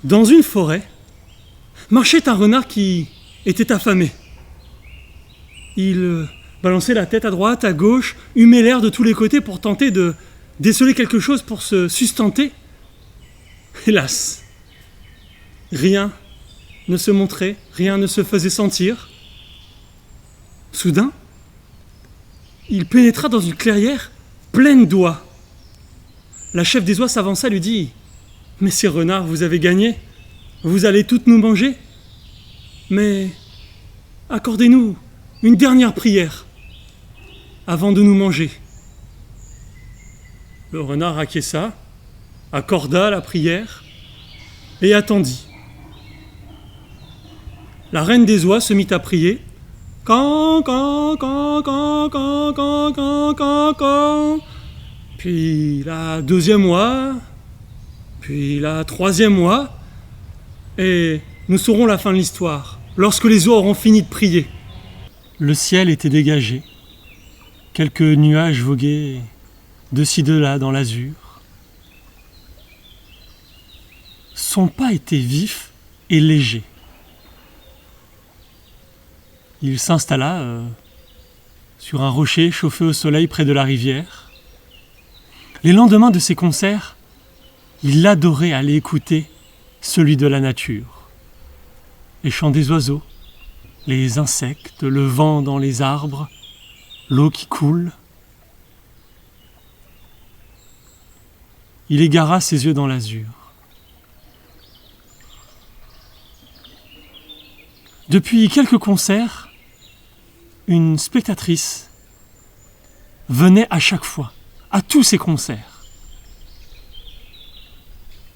Dans une forêt, marchait un renard qui était affamé. Il balançait la tête à droite, à gauche, humait l'air de tous les côtés pour tenter de déceler quelque chose pour se sustenter. Hélas, rien ne se montrait, rien ne se faisait sentir. Soudain, il pénétra dans une clairière pleine d'oies. La chef des oies s'avança et lui dit « Messieurs renards, vous avez gagné, vous allez toutes nous manger, mais accordez-nous une dernière prière avant de nous manger. » Le renard acquiesça, accorda la prière et attendit. La reine des oies se mit à prier. Can, can, can, can, can, can, can, can, can. Puis la deuxième oie, puis la troisième oie, et nous saurons la fin de l'histoire, lorsque les oies auront fini de prier. Le ciel était dégagé. Quelques nuages voguaient de ci de là dans l'azur. Son pas était vif et léger. Il s'installa sur un rocher chauffé au soleil près de la rivière. Les lendemains de ses concerts, il adorait aller écouter celui de la nature. Les chants des oiseaux, les insectes, le vent dans les arbres, l'eau qui coule. Il égara ses yeux dans l'azur. Depuis quelques concerts, une spectatrice venait à chaque fois, à tous ces concerts.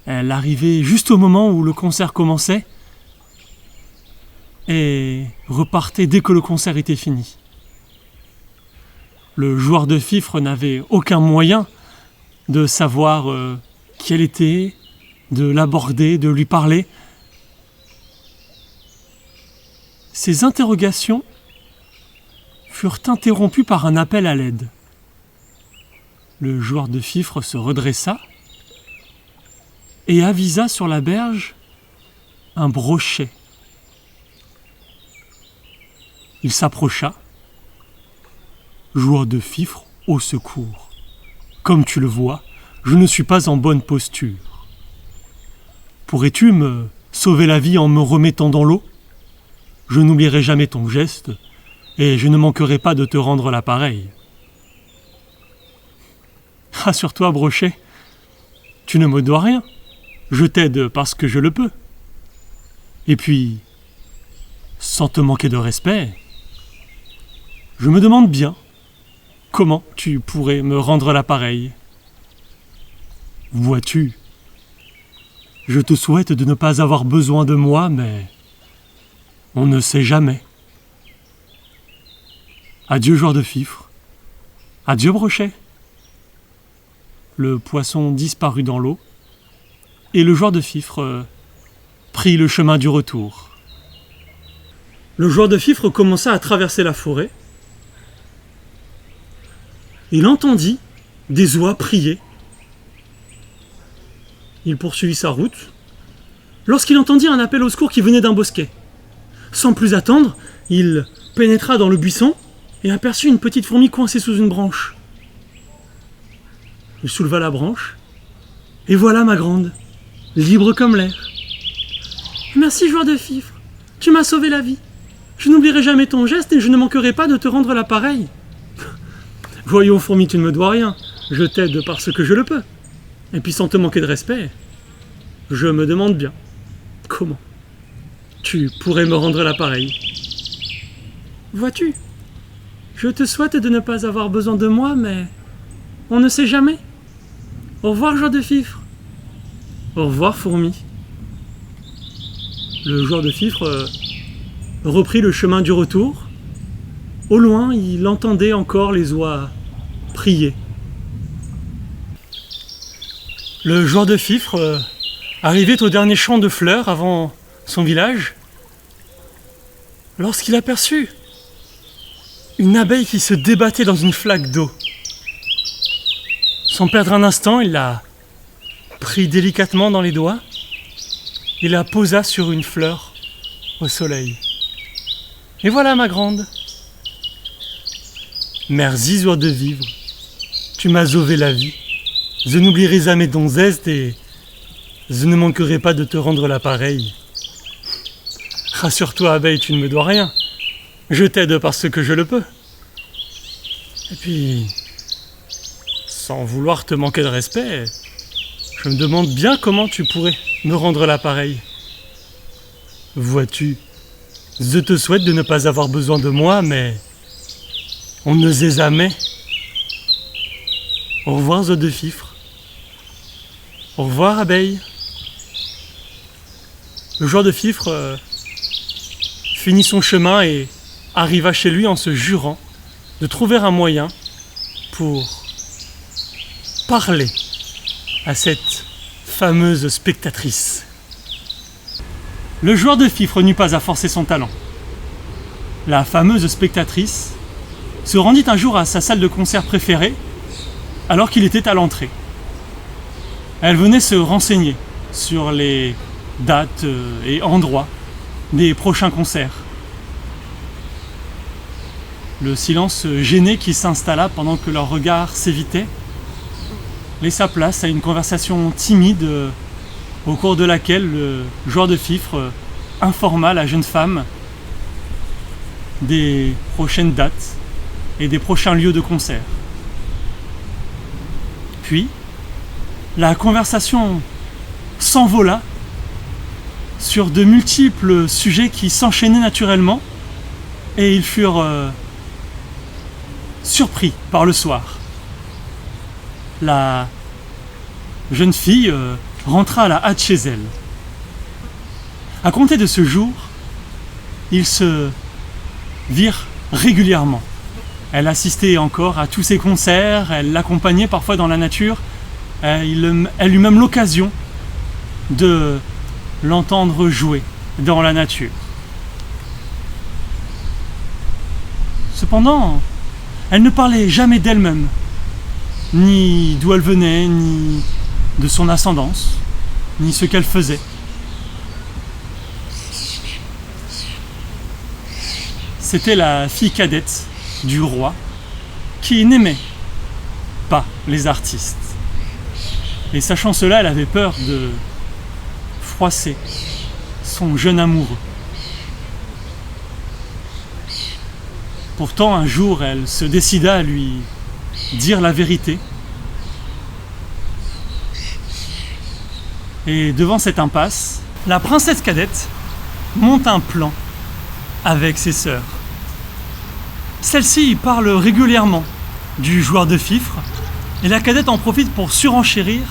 Elle arrivait juste au moment où le concert commençait et repartait dès que le concert était fini. Le joueur de fifre n'avait aucun moyen de savoir qui elle était, de l'aborder, de lui parler. Ces interrogations furent interrompues par un appel à l'aide. Le joueur de fifre se redressa et avisa sur la berge un brochet. Il s'approcha. Joueur de fifre, au secours. Comme tu le vois, je ne suis pas en bonne posture. Pourrais-tu me sauver la vie en me remettant dans l'eau ? Je n'oublierai jamais ton geste et je ne manquerai pas de te rendre l'appareil. Rassure-toi, brochet, tu ne me dois rien. Je t'aide parce que je le peux. Et puis, sans te manquer de respect, je me demande bien comment tu pourrais me rendre l'appareil. Vois-tu, je te souhaite de ne pas avoir besoin de moi, mais on ne sait jamais. Adieu, joueur de fifre. Adieu, brochet. Le poisson disparut dans l'eau, et le joueur de fifre prit le chemin du retour. Le joueur de fifre commença à traverser la forêt. Il entendit des oies prier. Il poursuivit sa route, lorsqu'il entendit un appel au secours qui venait d'un bosquet. Sans plus attendre, il pénétra dans le buisson et aperçut une petite fourmi coincée sous une branche. Il souleva la branche, et voilà ma grande, libre comme l'air. Merci, joueur de fifre, tu m'as sauvé la vie. Je n'oublierai jamais ton geste et je ne manquerai pas de te rendre l'appareil. Voyons, fourmi, tu ne me dois rien, je t'aide parce que je le peux. Et puis sans te manquer de respect, je me demande bien, comment tu pourrais me rendre l'appareil. Vois-tu, je te souhaite de ne pas avoir besoin de moi, mais on ne sait jamais. Au revoir, joueur de fifre. Au revoir, fourmi. Le joueur de fifre reprit le chemin du retour. Au loin, il entendait encore les oies prier. Le joueur de fifre arrivait au dernier champ de fleurs avant son village, lorsqu'il aperçut une abeille qui se débattait dans une flaque d'eau. Sans perdre un instant, il la prit délicatement dans les doigts Il la posa sur une fleur au soleil. Et voilà ma grande. Merci joie de vivre. Tu m'as sauvé la vie. Je n'oublierai jamais ton zeste et je ne manquerai pas de te rendre l'appareil. Rassure-toi, abeille, tu ne me dois rien. Je t'aide parce que je le peux. Et puis, sans vouloir te manquer de respect, je me demande bien comment tu pourrais me rendre l'appareil. Vois-tu, je te souhaite de ne pas avoir besoin de moi, mais on ne sait jamais. Au revoir, œuf de fifre. Au revoir, abeille. Le joueur de fifre finit son chemin et arriva chez lui en se jurant de trouver un moyen pour parler à cette fameuse spectatrice. Le joueur de fifre n'eut pas à forcer son talent. La fameuse spectatrice se rendit un jour à sa salle de concert préférée alors qu'il était à l'entrée. Elle venait se renseigner sur les dates et endroits des prochains concerts. Le silence gêné qui s'installa pendant que leurs regards s'évitaient laissa place à une conversation timide au cours de laquelle le joueur de fifre informa la jeune femme des prochaines dates et des prochains lieux de concert. Puis, la conversation s'envola sur de multiples sujets qui s'enchaînaient naturellement et ils furent surpris par le soir. La jeune fille rentra à la hâte chez elle. À compter de ce jour, ils se virent régulièrement. Elle assistait encore à tous ses concerts, elle l'accompagnait parfois dans la nature. Elle eut même l'occasion de l'entendre jouer dans la nature. Cependant, elle ne parlait jamais d'elle-même, ni d'où elle venait, ni de son ascendance, ni ce qu'elle faisait. C'était la fille cadette du roi qui n'aimait pas les artistes. Et sachant cela, elle avait peur de froisser son jeune amoureux. Pourtant, un jour, elle se décida à lui dire la vérité. Et devant cette impasse, la princesse cadette monte un plan avec ses sœurs. Celle-ci parle régulièrement du joueur de fifre et la cadette en profite pour surenchérir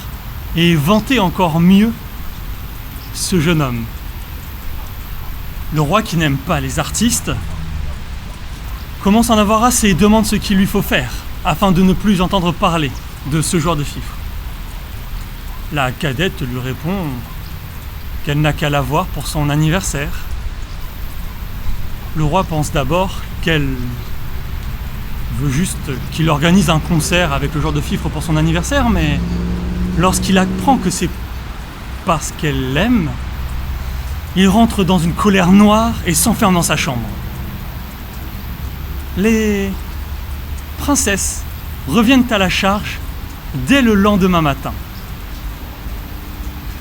et vanter encore mieux ce jeune homme. Le roi, qui n'aime pas les artistes, commence à en avoir assez et demande ce qu'il lui faut faire afin de ne plus entendre parler de ce joueur de fifre. La cadette lui répond qu'elle n'a qu'à la voir pour son anniversaire. Le roi pense d'abord qu'elle veut juste qu'il organise un concert avec le joueur de fifre pour son anniversaire, mais lorsqu'il apprend que c'est parce qu'elle l'aime, il rentre dans une colère noire et s'enferme dans sa chambre. Les princesses reviennent à la charge dès le lendemain matin.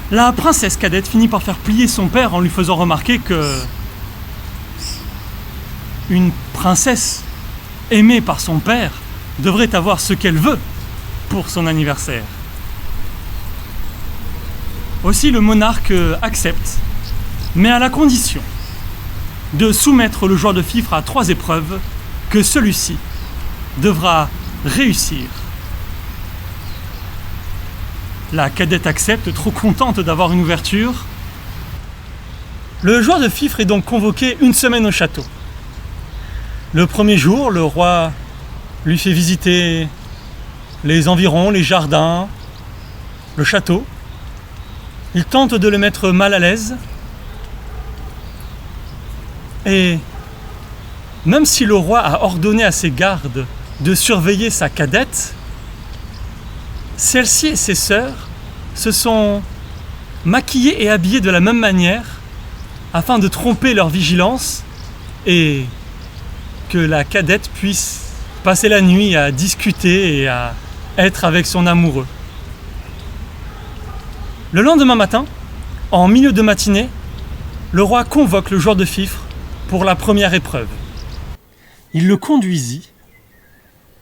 La princesse cadette finit par faire plier son père en lui faisant remarquer que une princesse aimée par son père devrait avoir ce qu'elle veut pour son anniversaire. Aussi, le monarque accepte, mais à la condition de soumettre le joueur de fifre à 3 épreuves que celui-ci devra réussir. La cadette accepte, trop contente d'avoir une ouverture. Le joueur de fifre est donc convoqué une semaine au château. Le premier jour, le roi lui fait visiter les environs, les jardins, le château. Il tente de le mettre mal à l'aise. Et même si le roi a ordonné à ses gardes de surveiller sa cadette, celle-ci et ses sœurs se sont maquillés et habillés de la même manière afin de tromper leur vigilance et que la cadette puisse passer la nuit à discuter et à être avec son amoureux. Le lendemain matin, en milieu de matinée, le roi convoque le joueur de fifre pour la première épreuve. Il le conduisit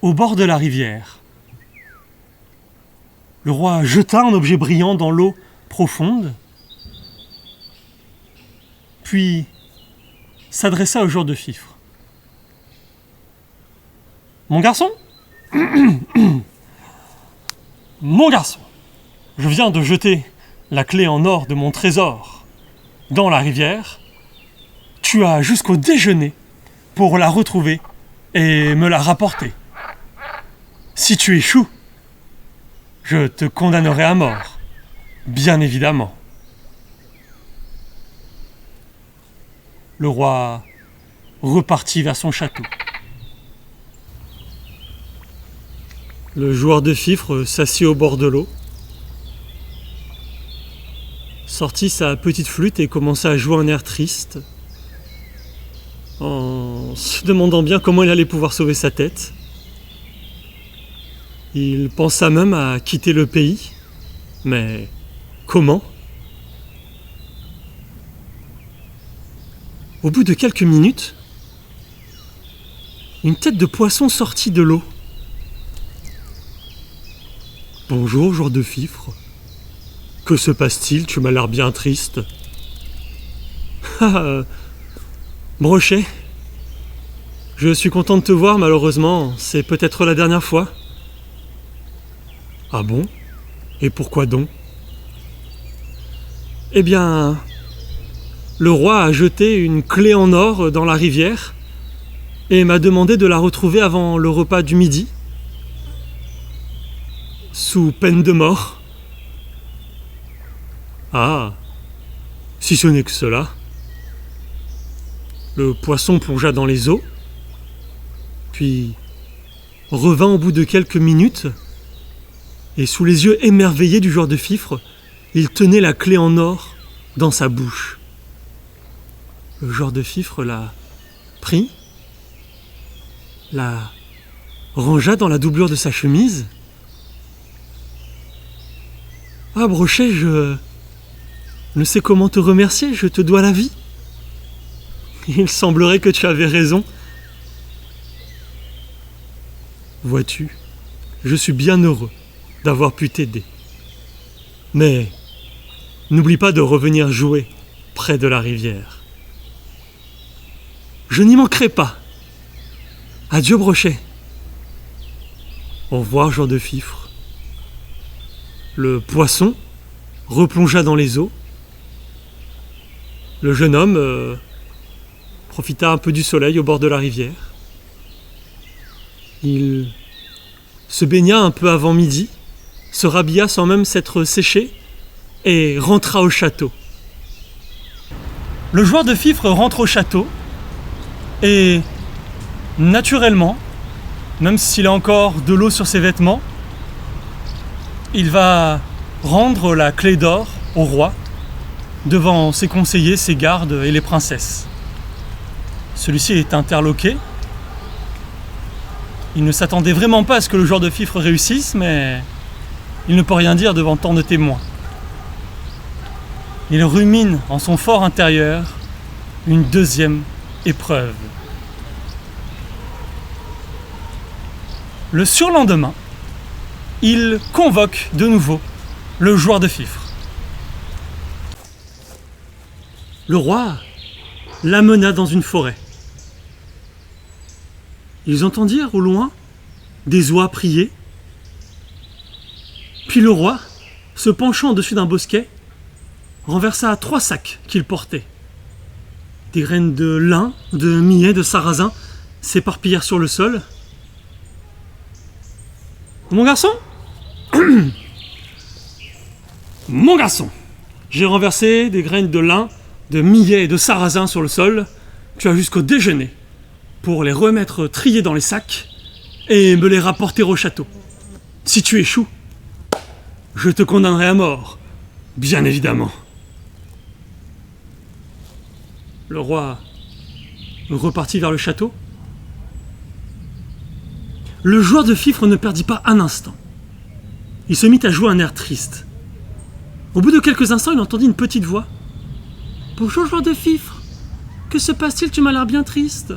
au bord de la rivière. Le roi jeta un objet brillant dans l'eau profonde, puis s'adressa au joueur de fifre. « Mon garçon, mon garçon, je viens de jeter la clé en or de mon trésor dans la rivière. Tu as jusqu'au déjeuner pour la retrouver et me la rapporter. Si tu échoues, je te condamnerai à mort, bien évidemment. » Le roi repartit vers son château. Le joueur de fifre s'assit au bord de l'eau, sortit sa petite flûte et commença à jouer un air triste, en se demandant bien comment il allait pouvoir sauver sa tête. Il pensa même à quitter le pays, mais comment ? Au bout de quelques minutes, une tête de poisson sortit de l'eau. « Bonjour, joueur de fifre. Que se passe-t-il ? Tu m'as l'air bien triste. »« Ah, Brochet, je suis content de te voir, malheureusement, c'est peut-être la dernière fois. »« Ah bon ? Et pourquoi donc ? » ?»« Eh bien, le roi a jeté une clé en or dans la rivière et m'a demandé de la retrouver avant le repas du midi, sous peine de mort. »« Ah, si ce n'est que cela. » Le poisson plongea dans les eaux, puis revint au bout de quelques minutes, et sous les yeux émerveillés du joueur de fifre, il tenait la clé en or dans sa bouche. Le joueur de fifre la prit, la rangea dans la doublure de sa chemise. « Ah, Brochet, je ne sais comment te remercier, je te dois la vie. Il semblerait que tu avais raison. Vois-tu, je suis bien heureux d'avoir pu t'aider. Mais n'oublie pas de revenir jouer près de la rivière. » »« Je n'y manquerai pas. Adieu, Brochet. » »« Au revoir, joueur de fifre. » Le poisson replongea dans les eaux. Le jeune homme profita un peu du soleil au bord de la rivière. Il se baigna un peu avant midi, se rhabilla sans même s'être séché et rentra au château. Le joueur de fifre rentre au château et, naturellement, même s'il a encore de l'eau sur ses vêtements, il va rendre la clé d'or au roi devant ses conseillers, ses gardes et les princesses. Celui-ci est interloqué. Il ne s'attendait vraiment pas à ce que le joueur de fifre réussisse, mais il ne peut rien dire devant tant de témoins. Il rumine en son fort intérieur une deuxième épreuve. Le surlendemain, il convoque de nouveau le joueur de fifre. Le roi l'amena dans une forêt. Ils entendirent au loin des oies prier. Puis le roi, se penchant au-dessus d'un bosquet, renversa 3 sacs qu'il portait. Des graines de lin, de millet, de sarrasin s'éparpillèrent sur le sol. « Mon garçon ? Mon garçon, j'ai renversé des graines de lin, de millet et de sarrasin sur le sol. Tu as jusqu'au déjeuner pour les remettre triés dans les sacs et me les rapporter au château. Si tu échoues, je te condamnerai à mort, Bien évidemment. Le roi repartit vers le château. Le joueur de fifre ne perdit pas un instant. Il se mit à jouer un air triste. Au bout de quelques instants, il entendit une petite voix. « Bonjour, joueur de fifre. Que se passe-t-il? Tu m'as l'air bien triste. »«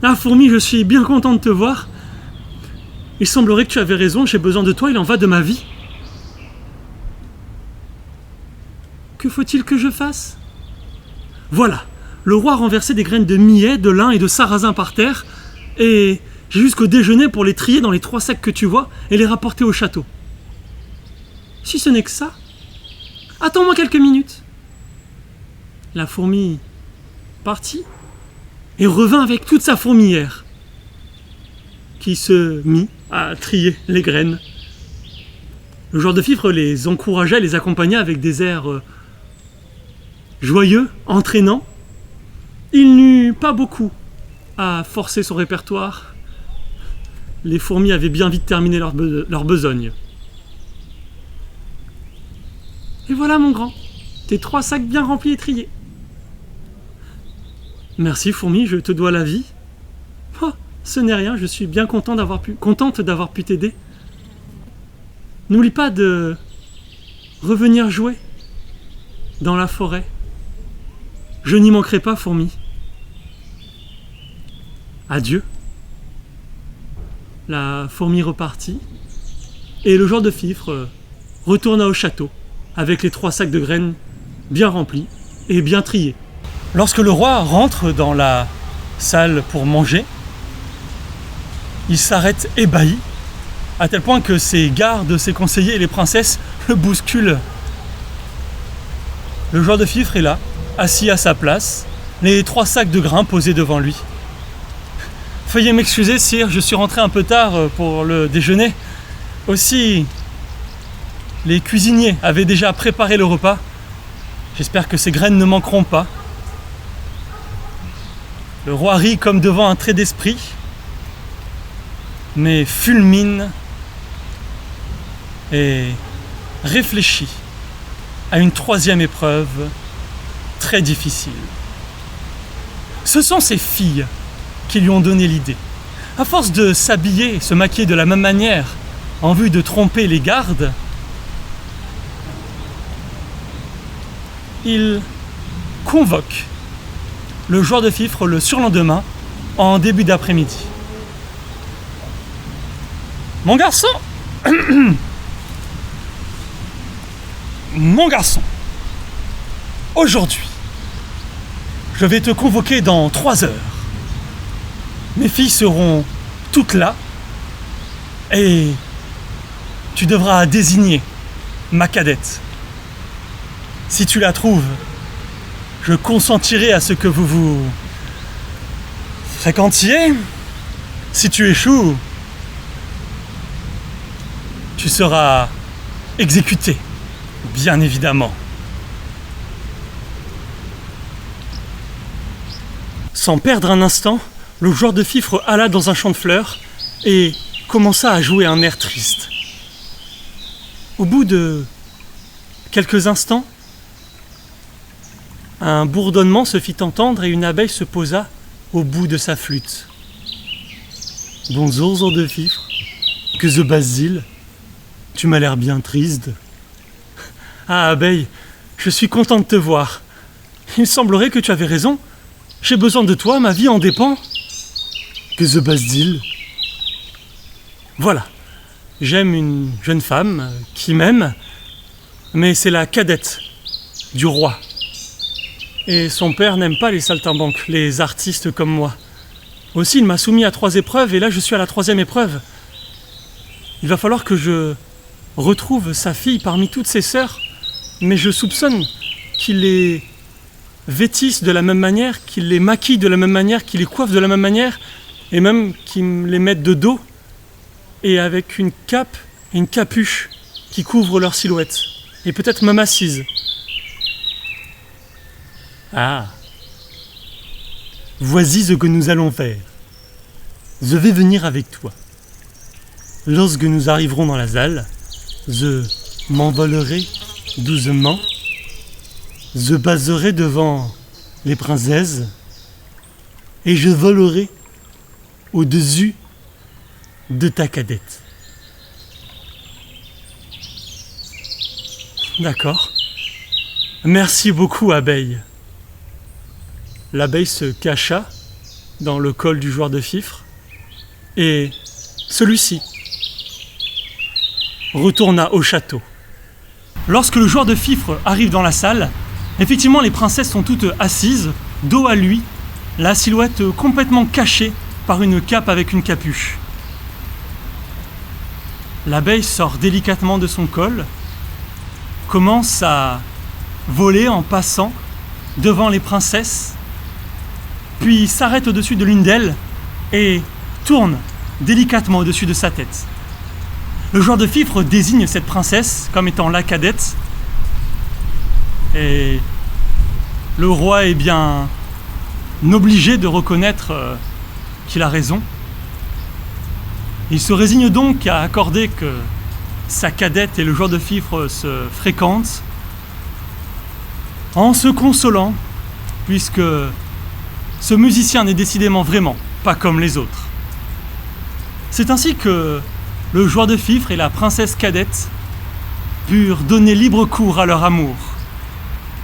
Ah, fourmi, je suis bien content de te voir. Il semblerait que tu avais raison, j'ai besoin de toi, il en va de ma vie. »« Que faut-il que je fasse ?» Voilà, le roi renversait des graines de millet, de lin et de sarrasin par terre, et j'ai jusqu'au déjeuner pour les trier dans les 3 sacs que tu vois et les rapporter au château. Si ce n'est que ça, attends-moi quelques minutes. La fourmi partit et revint avec toute sa fourmilière, qui se mit à trier les graines. Le joueur de fifre les encourageait, les accompagnait avec des airs joyeux, entraînant. Il n'eut pas beaucoup à forcer son répertoire. Les fourmis avaient bien vite terminé leur besogne. Et voilà mon grand, tes 3 sacs bien remplis et triés. Merci fourmi, je te dois la vie. Oh, ce n'est rien, je suis bien contente d'avoir pu t'aider. N'oublie pas de revenir jouer dans la forêt. Je n'y manquerai pas, fourmi. Adieu. La fourmi repartit, et le joueur de fifre retourna au château, avec les 3 sacs de graines bien remplis et bien triés. Lorsque le roi rentre dans la salle pour manger, il s'arrête ébahi, à tel point que ses gardes, ses conseillers et les princesses le bousculent. Le joueur de fifre est là, assis à sa place, les 3 sacs de grains posés devant lui. « Veuillez m'excuser, sire, je suis rentré un peu tard pour le déjeuner. Aussi, les cuisiniers avaient déjà préparé le repas. J'espère que ces graines ne manqueront pas. » Le roi rit comme devant un trait d'esprit, mais fulmine et réfléchit à une 3e épreuve très difficile. Ce sont ses filles qui lui ont donné l'idée. À force de s'habiller et se maquiller de la même manière en vue de tromper les gardes, il convoque le joueur de fifre le surlendemain en début d'après-midi. Mon garçon, mon garçon, aujourd'hui, je vais te convoquer dans 3 heures. Mes filles seront toutes là et tu devras désigner ma cadette. Si tu la trouves, je consentirai à ce que vous vous fréquentiez. Si tu échoues, tu seras exécuté, bien évidemment. Sans perdre un instant, le joueur de fifre alla dans un champ de fleurs et commença à jouer un air triste. Au bout de quelques instants, un bourdonnement se fit entendre et une abeille se posa au bout de sa flûte. « Bonjour, joueur de fifre, que se passe-t-il? Tu m'as l'air bien triste. »« Ah, abeille, je suis content de te voir. Il semblerait que tu avais raison. J'ai besoin de toi, ma vie en dépend. » Que se passe-t-il? Voilà, j'aime une jeune femme qui m'aime, mais c'est la cadette du roi. Et son père n'aime pas les saltimbanques, les artistes comme moi. Aussi, il m'a soumis à 3 épreuves, et là je suis à la 3e épreuve. Il va falloir que je retrouve sa fille parmi toutes ses sœurs, mais je soupçonne qu'il les vêtisse de la même manière, qu'il les maquille de la même manière, qu'il les coiffe de la même manière, et même qu'ils me les mettent de dos et avec une cape et une capuche qui couvrent leur silhouette, et peut-être même assise. Ah, voici ce que nous allons faire. Je vais venir avec toi. Lorsque nous arriverons dans la salle, je m'envolerai Doucement, je passerai devant les princesses et je volerai au-dessus de ta cadette. D'accord. Merci beaucoup, abeille. L'abeille se cacha dans le col du joueur de fifre et celui-ci retourna au château. Lorsque le joueur de fifre arrive dans la salle, effectivement les princesses sont toutes assises, dos à lui, la silhouette complètement cachée par une cape avec une capuche. L'abeille sort délicatement de son col, commence à voler en passant devant les princesses, puis s'arrête au-dessus de l'une d'elles et tourne délicatement au-dessus de sa tête. Le joueur de fifre désigne cette princesse comme étant la cadette et le roi est bien obligé de reconnaître qu'il a raison. Il se résigne donc à accorder que sa cadette et le joueur de fifre se fréquentent en se consolant, puisque ce musicien n'est décidément vraiment pas comme les autres. C'est ainsi que le joueur de fifre et la princesse cadette purent donner libre cours à leur amour.